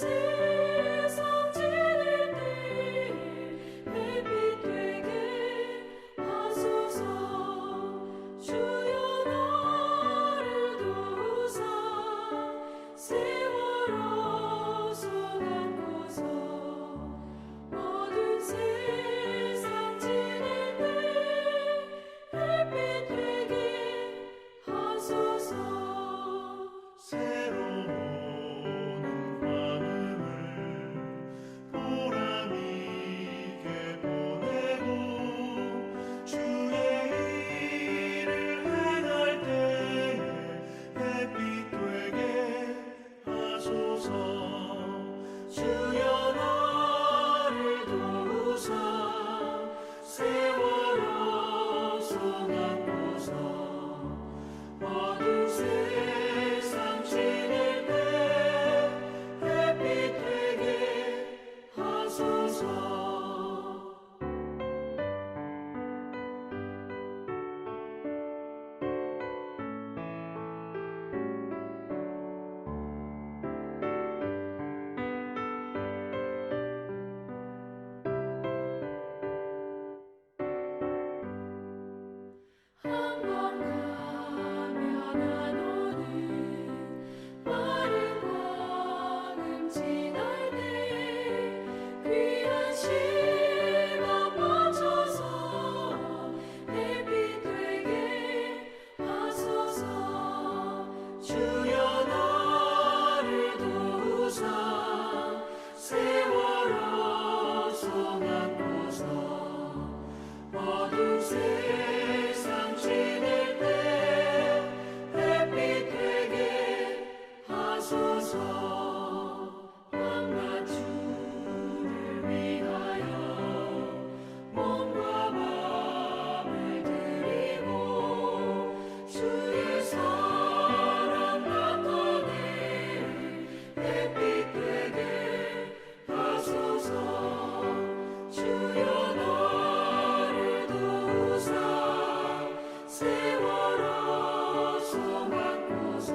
세상 지낼 때에 햇빛 되게 하소서. 주여 나를 도우사 세월호 소망고서. 어두운 세상 지낼 때에 햇빛 되게 하소서. 새로운 환음을 보람 있게 보내고 주의 일을 행할 때에 햇빛 되게 하소서. 주여 나를 도우사 세월호 소망고서. 어두운 세상 지낼 때 햇빛 되게 하소서. 한 번 가면 안 오는 마른 광음 지날 때 귀한 시간 맞춰서 햇빛 되게 하소서. 주여 나를 도우사 세월호 소망고서. 어두운 세상 지낼 때 햇빛 되게 하소서. 한가주를 위하여 몸과 마음을 드리고 주의 사랑 나타내 햇빛 되게 하소서. 주여 나를 도우사 세월호 소망고서.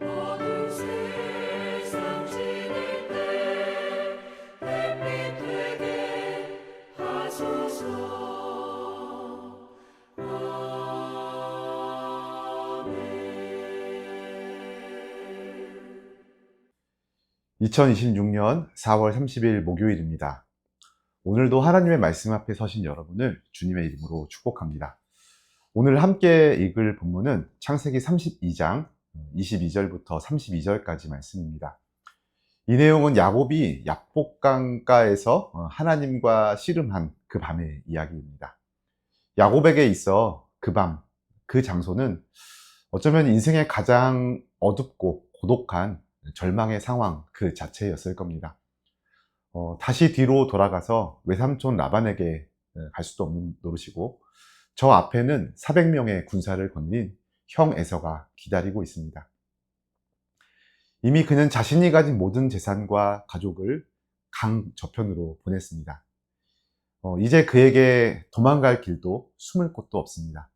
어두운 세상 지낼 때 햇빛 되게 하소서. 아멘. 2026년 4월 30일 목요일입니다. 오늘도 하나님의 말씀 앞에 서신 여러분을 주님의 이름으로 축복합니다. 오늘 함께 읽을 본문은 창세기 32장 22절부터 32절까지 말씀입니다. 이 내용은 야곱이 야복강가에서 하나님과 씨름한 그 밤의 이야기입니다. 야곱에게 있어 그 밤, 그 장소는 어쩌면 인생의 가장 어둡고 고독한 절망의 상황 그 자체였을 겁니다. 다시 뒤로 돌아가서 외삼촌 라반에게 갈 수도 없는 노릇이고, 저 앞에는 400명의 군사를 거느린 형 에서가 기다리고 있습니다. 이미 그는 자신이 가진 모든 재산과 가족을 강 저편으로 보냈습니다. 이제 그에게 도망갈 길도 숨을 곳도 없습니다.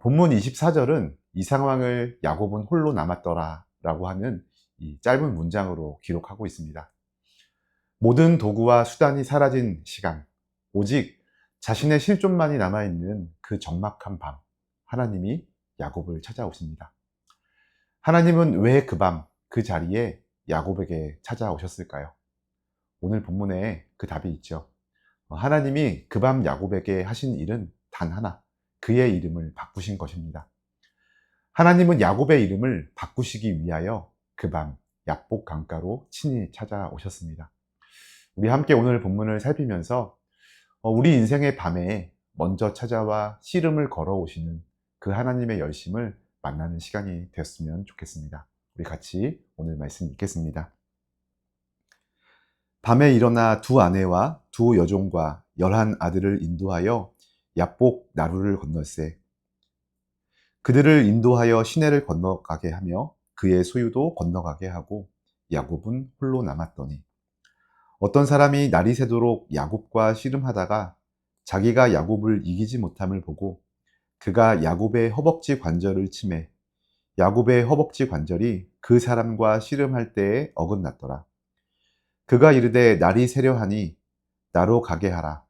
본문 24절은 이 상황을 야곱은 홀로 남았더라 라고 하는 이 짧은 문장으로 기록하고 있습니다. 모든 도구와 수단이 사라진 시간, 오직 자신의 실존만이 남아있는 그 적막한 밤, 하나님이 야곱을 찾아오십니다. 하나님은 왜 그 밤, 그 자리에 야곱에게 찾아오셨을까요? 오늘 본문에 그 답이 있죠. 하나님이 그 밤 야곱에게 하신 일은 단 하나, 그의 이름을 바꾸신 것입니다. 하나님은 야곱의 이름을 바꾸시기 위하여 그 밤 야복 강가로 친히 찾아오셨습니다. 우리 함께 오늘 본문을 살피면서 우리 인생의 밤에 먼저 찾아와 씨름을 걸어오시는 그 하나님의 열심을 만나는 시간이 되었으면 좋겠습니다. 우리 같이 오늘 말씀 읽겠습니다. 밤에 일어나 두 아내와 두 여종과 11 아들을 인도하여 야복 나루를 건널세. 그들을 인도하여 시내를 건너가게 하며 그의 소유도 건너가게 하고 야곱은 홀로 남았더니, 어떤 사람이 날이 새도록 야곱과 씨름하다가 자기가 야곱을 이기지 못함을 보고 그가 야곱의 허벅지 관절을 치매 야곱의 허벅지 관절이 그 사람과 씨름할 때에 어긋났더라. 그가 이르되 날이 세려하니 나로 가게 하라.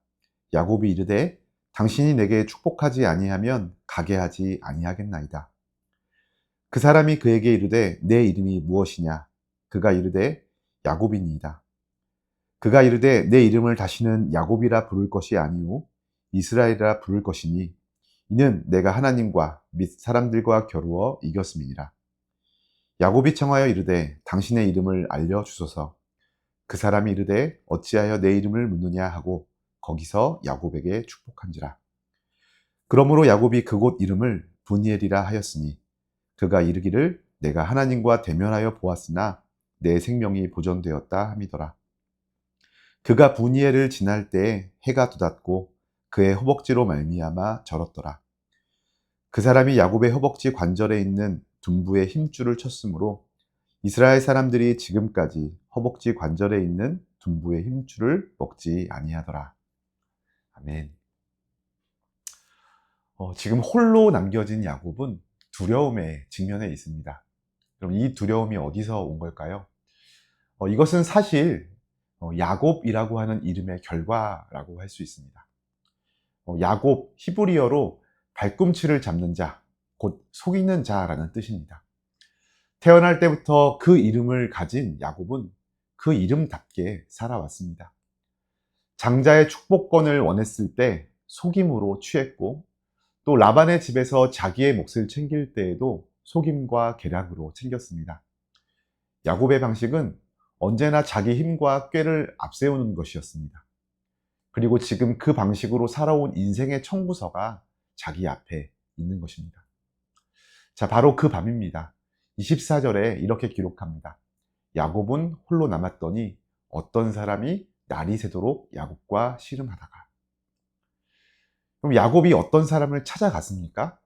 야곱이 이르되 당신이 내게 축복하지 아니하면 가게 하지 아니하겠나이다. 그 사람이 그에게 이르되 내 이름이 무엇이냐? 그가 이르되 야곱이니이다. 그가 이르되 내 이름을 다시는 야곱이라 부를 것이 아니오 이스라엘이라 부를 것이니 이는 내가 하나님과 및 사람들과 겨루어 이겼음이니라. 야곱이 청하여 이르되 당신의 이름을 알려주소서. 그 사람이 이르되 어찌하여 내 이름을 묻느냐 하고 거기서 야곱에게 축복한지라. 그러므로 야곱이 그곳 이름을 브니엘이라 하였으니 그가 이르기를 내가 하나님과 대면하여 보았으나 내 생명이 보존되었다 함이더라. 그가 브니엘을 지날 때에 해가 돋았고 그의 허벅지로 말미암아 절었더라. 그 사람이 야곱의 허벅지 관절에 있는 둔부의 힘줄을 쳤으므로 이스라엘 사람들이 지금까지 허벅지 관절에 있는 둔부의 힘줄을 먹지 아니하더라. 아멘. 지금 홀로 남겨진 야곱은 두려움에 직면해 있습니다. 그럼 이 두려움이 어디서 온 걸까요? 이것은 사실 야곱이라고 하는 이름의 결과라고 할 수 있습니다. 야곱, 히브리어로 발꿈치를 잡는 자, 곧 속이는 자라는 뜻입니다. 태어날 때부터 그 이름을 가진 야곱은 그 이름답게 살아왔습니다. 장자의 축복권을 원했을 때 속임으로 취했고, 또 라반의 집에서 자기의 몫을 챙길 때에도 속임과 계략으로 챙겼습니다. 야곱의 방식은 언제나 자기 힘과 꾀를 앞세우는 것이었습니다. 그리고 지금 그 방식으로 살아온 인생의 청구서가 자기 앞에 있는 것입니다. 자, 바로 그 밤입니다. 24절에 이렇게 기록합니다. 야곱은 홀로 남았더니 어떤 사람이 날이 새도록 야곱과 씨름하다가. 그럼 야곱이 어떤 사람을 찾아갔습니까?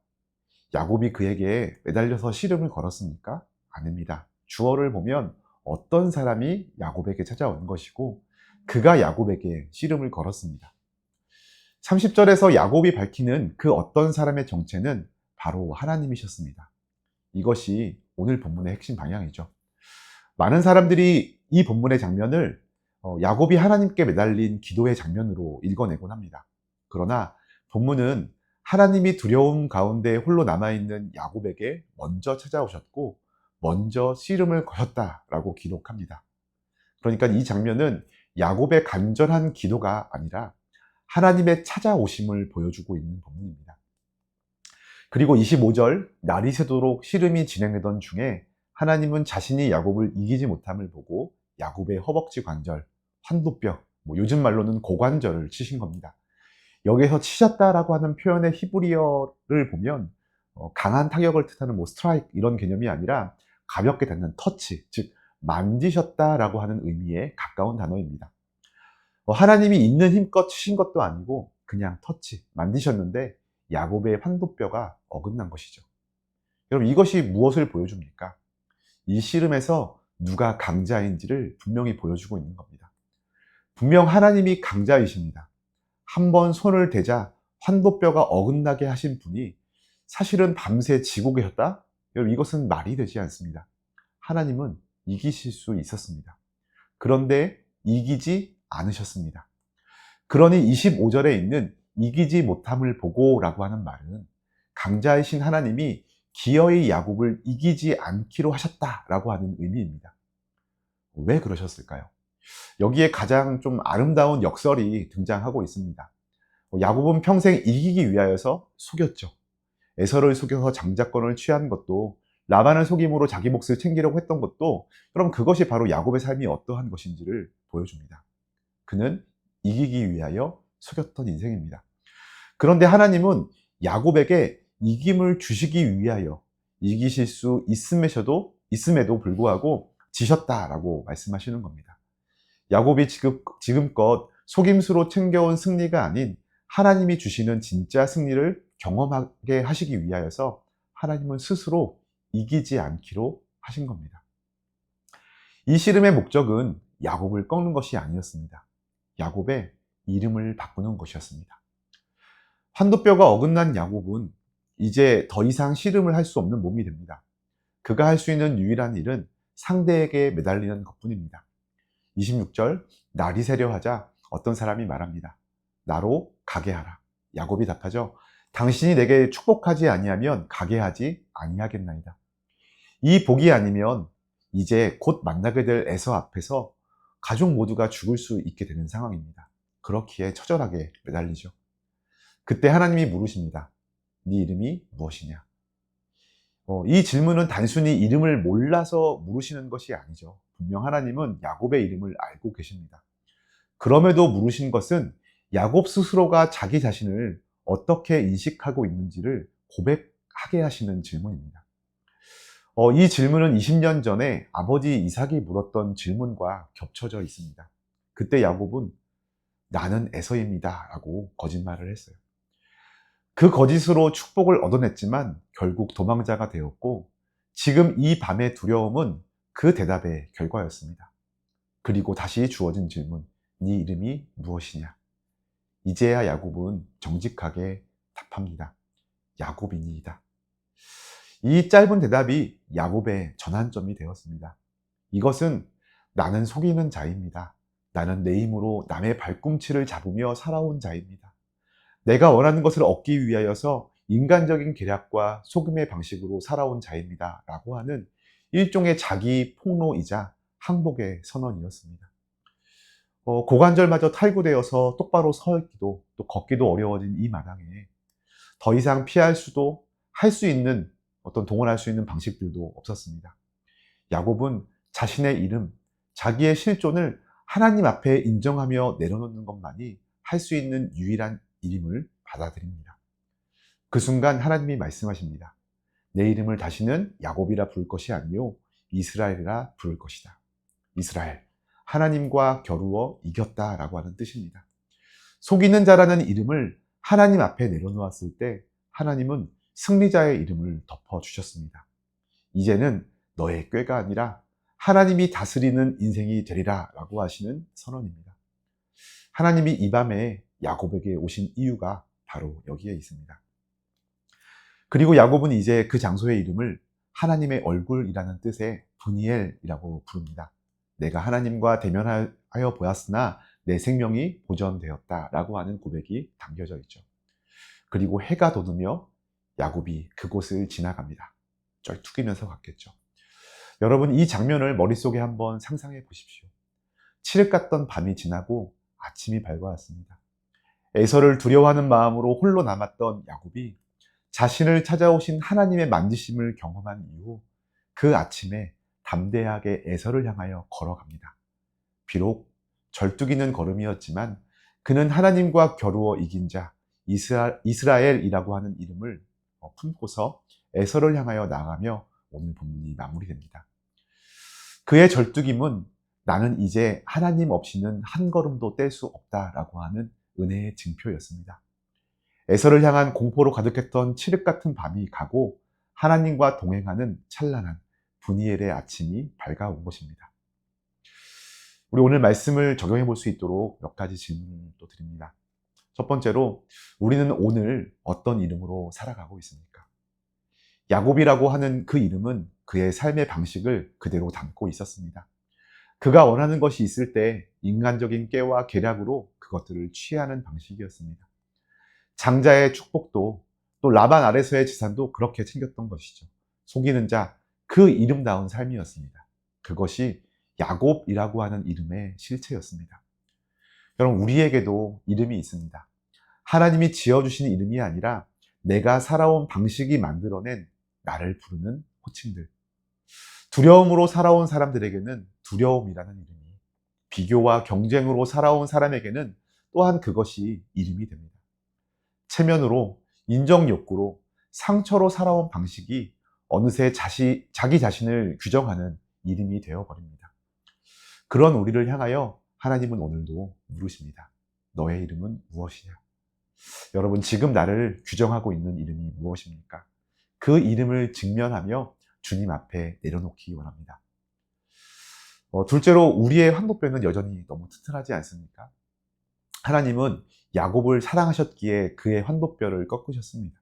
야곱이 그에게 매달려서 씨름을 걸었습니까? 아닙니다. 주어를 보면 어떤 사람이 야곱에게 찾아온 것이고 그가 야곱에게 씨름을 걸었습니다. 30절에서 야곱이 밝히는 그 어떤 사람의 정체는 바로 하나님이셨습니다. 이것이 오늘 본문의 핵심 방향이죠. 많은 사람들이 이 본문의 장면을 야곱이 하나님께 매달린 기도의 장면으로 읽어내곤 합니다. 그러나 본문은 하나님이 두려움 가운데 홀로 남아있는 야곱에게 먼저 찾아오셨고 먼저 씨름을 거셨다라고 기록합니다. 그러니까 이 장면은 야곱의 간절한 기도가 아니라 하나님의 찾아오심을 보여주고 있는 본문입니다. 그리고 25절, 날이 새도록 씨름이 진행되던 중에 하나님은 자신이 야곱을 이기지 못함을 보고 야곱의 허벅지 관절, 환도뼈, 요즘 말로는 고관절을 치신 겁니다. 여기서 치셨다라고 하는 표현의 히브리어를 보면 강한 타격을 뜻하는 스트라이크 이런 개념이 아니라 가볍게 닿는 터치, 즉 만지셨다라고 하는 의미에 가까운 단어입니다. 하나님이 있는 힘껏 치신 것도 아니고 그냥 터치, 만지셨는데 야곱의 환도뼈가 어긋난 것이죠. 여러분, 이것이 무엇을 보여줍니까? 이 씨름에서 누가 강자인지를 분명히 보여주고 있는 겁니다. 분명 하나님이 강자이십니다. 한번 손을 대자 환도뼈가 어긋나게 하신 분이 사실은 밤새 지고 계셨다? 여러분, 이것은 말이 되지 않습니다. 하나님은 이기실 수 있었습니다. 그런데 이기지 않으셨습니다. 그러니 25절에 있는 이기지 못함을 보고라고 하는 말은 강자이신 하나님이 기어이 야곱을 이기지 않기로 하셨다라고 하는 의미입니다. 왜 그러셨을까요? 여기에 가장 좀 아름다운 역설이 등장하고 있습니다. 야곱은 평생 이기기 위하여서 속였죠. 에서를 속여서 장자권을 취한 것도, 라반을 속임으로 자기 몫을 챙기려고 했던 것도, 그럼 그것이 바로 야곱의 삶이 어떠한 것인지를 보여줍니다. 그는 이기기 위하여 속였던 인생입니다. 그런데 하나님은 야곱에게 이김을 주시기 위하여 이기실 수 있음에도 불구하고 지셨다라고 말씀하시는 겁니다. 야곱이 지금껏 속임수로 챙겨온 승리가 아닌 하나님이 주시는 진짜 승리를 경험하게 하시기 위하여서 하나님은 스스로 이기지 않기로 하신 겁니다. 이 씨름의 목적은 야곱을 꺾는 것이 아니었습니다. 야곱의 이름을 바꾸는 것이었습니다. 환도뼈가 어긋난 야곱은 이제 더 이상 씨름을 할 수 없는 몸이 됩니다. 그가 할 수 있는 유일한 일은 상대에게 매달리는 것뿐입니다. 26절, 날이 새려 하자 어떤 사람이 말합니다. 나로 가게 하라. 야곱이 답하죠. 당신이 내게 축복하지 아니하면 가게 하지 아니하겠나이다. 이 복이 아니면 이제 곧 만나게 될 에서 앞에서 가족 모두가 죽을 수 있게 되는 상황입니다. 그렇기에 처절하게 매달리죠. 그때 하나님이 물으십니다. 네 이름이 무엇이냐? 이 질문은 단순히 이름을 몰라서 물으시는 것이 아니죠. 분명 하나님은 야곱의 이름을 알고 계십니다. 그럼에도 물으신 것은 야곱 스스로가 자기 자신을 어떻게 인식하고 있는지를 고백하게 하시는 질문입니다. 이 질문은 20년 전에 아버지 이삭이 물었던 질문과 겹쳐져 있습니다. 그때 야곱은 나는 에서입니다 라고 거짓말을 했어요. 그 거짓으로 축복을 얻어냈지만 결국 도망자가 되었고 지금 이 밤의 두려움은 그 대답의 결과였습니다. 그리고 다시 주어진 질문, 네 이름이 무엇이냐? 이제야 야곱은 정직하게 답합니다. 야곱이니이다. 이 짧은 대답이 야곱의 전환점이 되었습니다. 이것은 나는 속이는 자입니다. 나는 내 힘으로 남의 발꿈치를 잡으며 살아온 자입니다. 내가 원하는 것을 얻기 위하여서 인간적인 계략과 속임의 방식으로 살아온 자입니다. 라고 하는 일종의 자기 폭로이자 항복의 선언이었습니다. 고관절마저 탈구되어서 똑바로 서 있기도 또 걷기도 어려워진 이 마당에 더 이상 피할 수도 할 수 있는 어떤 동원할 수 있는 방식들도 없었습니다. 야곱은 자신의 이름, 자기의 실존을 하나님 앞에 인정하며 내려놓는 것만이 할 수 있는 유일한 이름을 받아들입니다. 그 순간 하나님이 말씀하십니다. 내 이름을 다시는 야곱이라 부를 것이 아니요 이스라엘이라 부를 것이다. 이스라엘, 하나님과 겨루어 이겼다라고 하는 뜻입니다. 속이는 자라는 이름을 하나님 앞에 내려놓았을 때 하나님은 승리자의 이름을 덮어주셨습니다. 이제는 너의 꾀가 아니라 하나님이 다스리는 인생이 되리라 라고 하시는 선언입니다. 하나님이 이 밤에 야곱에게 오신 이유가 바로 여기에 있습니다. 그리고 야곱은 이제 그 장소의 이름을 하나님의 얼굴이라는 뜻의 브니엘이라고 부릅니다. 내가 하나님과 대면하여 보았으나 내 생명이 보존되었다라고 하는 고백이 담겨져 있죠. 그리고 해가 돋으며 야곱이 그곳을 지나갑니다. 쩔뚝이면서 갔겠죠. 여러분, 이 장면을 머릿속에 한번 상상해 보십시오. 칠흑 같던 밤이 지나고 아침이 밝아왔습니다. 에서를 두려워하는 마음으로 홀로 남았던 야곱이 자신을 찾아오신 하나님의 만지심을 경험한 이후 그 아침에 담대하게 에서를 향하여 걸어갑니다. 비록 절뚝이는 걸음이었지만 그는 하나님과 겨루어 이긴 자 이스라엘이라고 하는 이름을 품고서 에서를 향하여 나아가며 오늘 본문이 마무리됩니다. 그의 절뚝임은 나는 이제 하나님 없이는 한 걸음도 뗄 수 없다라고 하는 은혜의 증표였습니다. 에서를 향한 공포로 가득했던 칠흑 같은 밤이 가고 하나님과 동행하는 찬란한 브니엘의 아침이 밝아온 것입니다. 우리 오늘 말씀을 적용해 볼 수 있도록 몇 가지 질문을 또 드립니다. 첫 번째로, 우리는 오늘 어떤 이름으로 살아가고 있습니까? 야곱이라고 하는 그 이름은 그의 삶의 방식을 그대로 담고 있었습니다. 그가 원하는 것이 있을 때 인간적인 깨와 계략으로 그것들을 취하는 방식이었습니다. 장자의 축복도 또 라반 아래서의 재산도 그렇게 챙겼던 것이죠. 속이는 자, 그 이름다운 삶이었습니다. 그것이 야곱이라고 하는 이름의 실체였습니다. 여러분, 우리에게도 이름이 있습니다. 하나님이 지어주신 이름이 아니라 내가 살아온 방식이 만들어낸 나를 부르는 호칭들. 두려움으로 살아온 사람들에게는 두려움이라는 이름이, 비교와 경쟁으로 살아온 사람에게는 또한 그것이 이름이 됩니다. 체면으로, 인정 욕구로, 상처로 살아온 방식이 어느새 자기 자신을 규정하는 이름이 되어버립니다. 그런 우리를 향하여 하나님은 오늘도 물으십니다. 너의 이름은 무엇이냐? 여러분, 지금 나를 규정하고 있는 이름이 무엇입니까? 그 이름을 직면하며 주님 앞에 내려놓기 원합니다. 둘째로, 우리의 환도뼈는 여전히 너무 튼튼하지 않습니까? 하나님은 야곱을 사랑하셨기에 그의 환도뼈를 꺾으셨습니다.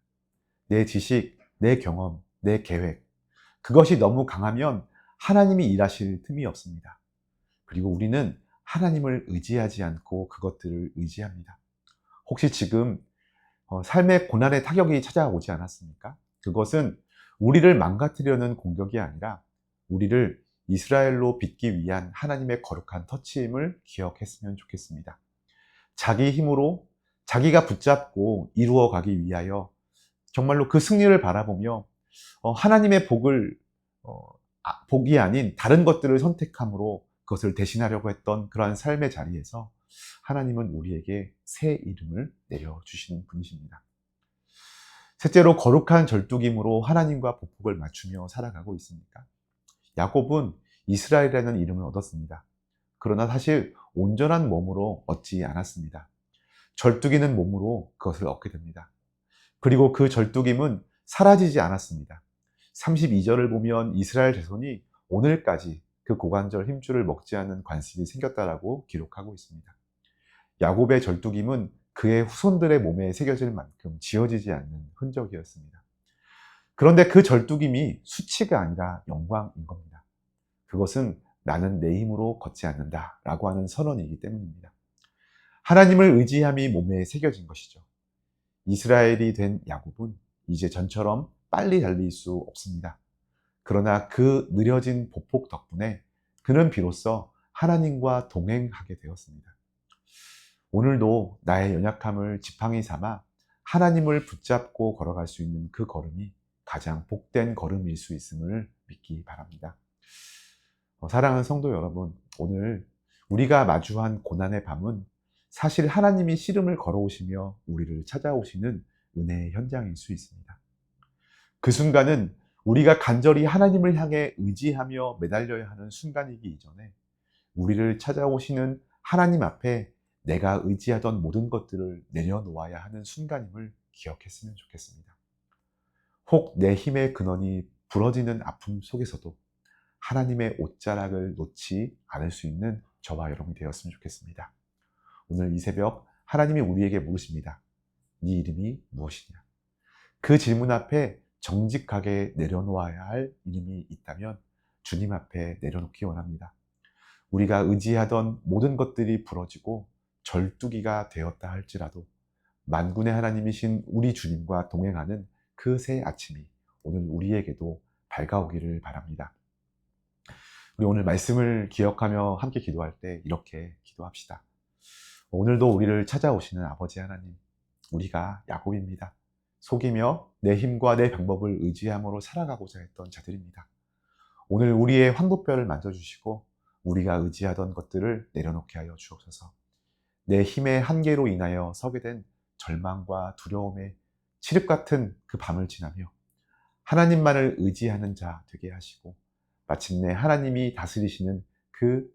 내 지식, 내 경험, 내 계획, 그것이 너무 강하면 하나님이 일하실 틈이 없습니다. 그리고 우리는 하나님을 의지하지 않고 그것들을 의지합니다. 혹시 지금 삶의 고난의 타격이 찾아오지 않았습니까? 그것은 우리를 망가뜨리려는 공격이 아니라 우리를 이스라엘로 빚기 위한 하나님의 거룩한 터치임을 기억했으면 좋겠습니다. 자기 힘으로 자기가 붙잡고 이루어가기 위하여 정말로 그 승리를 바라보며 하나님의 복이 아닌 다른 것들을 선택함으로 그것을 대신하려고 했던 그러한 삶의 자리에서 하나님은 우리에게 새 이름을 내려주시는 분이십니다. 셋째로, 거룩한 절뚝임으로 하나님과 보복을 맞추며 살아가고 있습니까? 야곱은 이스라엘이라는 이름을 얻었습니다. 그러나 사실 온전한 몸으로 얻지 않았습니다. 절뚝이는 몸으로 그것을 얻게 됩니다. 그리고 그 절뚝임은 사라지지 않았습니다. 32절을 보면 이스라엘 자손이 오늘까지 그 고관절 힘줄을 먹지 않는 관습이 생겼다라고 기록하고 있습니다. 야곱의 절뚝임은 그의 후손들의 몸에 새겨질 만큼 지워지지 않는 흔적이었습니다. 그런데 그 절뚝임이 수치가 아니라 영광인 겁니다. 그것은 나는 내 힘으로 걷지 않는다 라고 하는 선언이기 때문입니다. 하나님을 의지함이 몸에 새겨진 것이죠. 이스라엘이 된 야곱은 이제 전처럼 빨리 달릴 수 없습니다. 그러나 그 느려진 보폭 덕분에 그는 비로소 하나님과 동행하게 되었습니다. 오늘도 나의 연약함을 지팡이 삼아 하나님을 붙잡고 걸어갈 수 있는 그 걸음이 가장 복된 걸음일 수 있음을 믿기 바랍니다. 사랑하는 성도 여러분, 오늘 우리가 마주한 고난의 밤은 사실 하나님이 씨름을 걸어오시며 우리를 찾아오시는 은혜의 현장일 수 있습니다. 그 순간은 우리가 간절히 하나님을 향해 의지하며 매달려야 하는 순간이기 이전에 우리를 찾아오시는 하나님 앞에 내가 의지하던 모든 것들을 내려놓아야 하는 순간임을 기억했으면 좋겠습니다. 혹 내 힘의 근원이 부러지는 아픔 속에서도 하나님의 옷자락을 놓지 않을 수 있는 저와 여러분이 되었으면 좋겠습니다. 오늘 이 새벽 하나님이 우리에게 물으십니다. 네 이름이 무엇이냐? 그 질문 앞에 정직하게 내려놓아야 할 이름이 있다면 주님 앞에 내려놓기 원합니다. 우리가 의지하던 모든 것들이 부러지고 절뚝이가 되었다 할지라도 만군의 하나님이신 우리 주님과 동행하는 그 새 아침이 오늘 우리에게도 밝아오기를 바랍니다. 우리 오늘 말씀을 기억하며 함께 기도할 때 이렇게 기도합시다. 오늘도 우리를 찾아오시는 아버지 하나님, 우리가 야곱입니다. 속이며 내 힘과 내 방법을 의지함으로 살아가고자 했던 자들입니다. 오늘 우리의 황도뼈를 만져주시고 우리가 의지하던 것들을 내려놓게 하여 주옵소서. 내 힘의 한계로 인하여 서게 된 절망과 두려움의 칠흑 같은 그 밤을 지나며 하나님만을 의지하는 자 되게 하시고 마침내 하나님이 다스리시는 그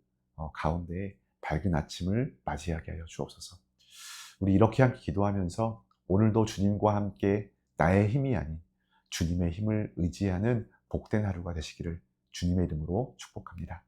가운데에 밝은 아침을 맞이하게 하여 주옵소서. 우리 이렇게 함께 기도하면서 오늘도 주님과 함께 나의 힘이 아닌 주님의 힘을 의지하는 복된 하루가 되시기를 주님의 이름으로 축복합니다.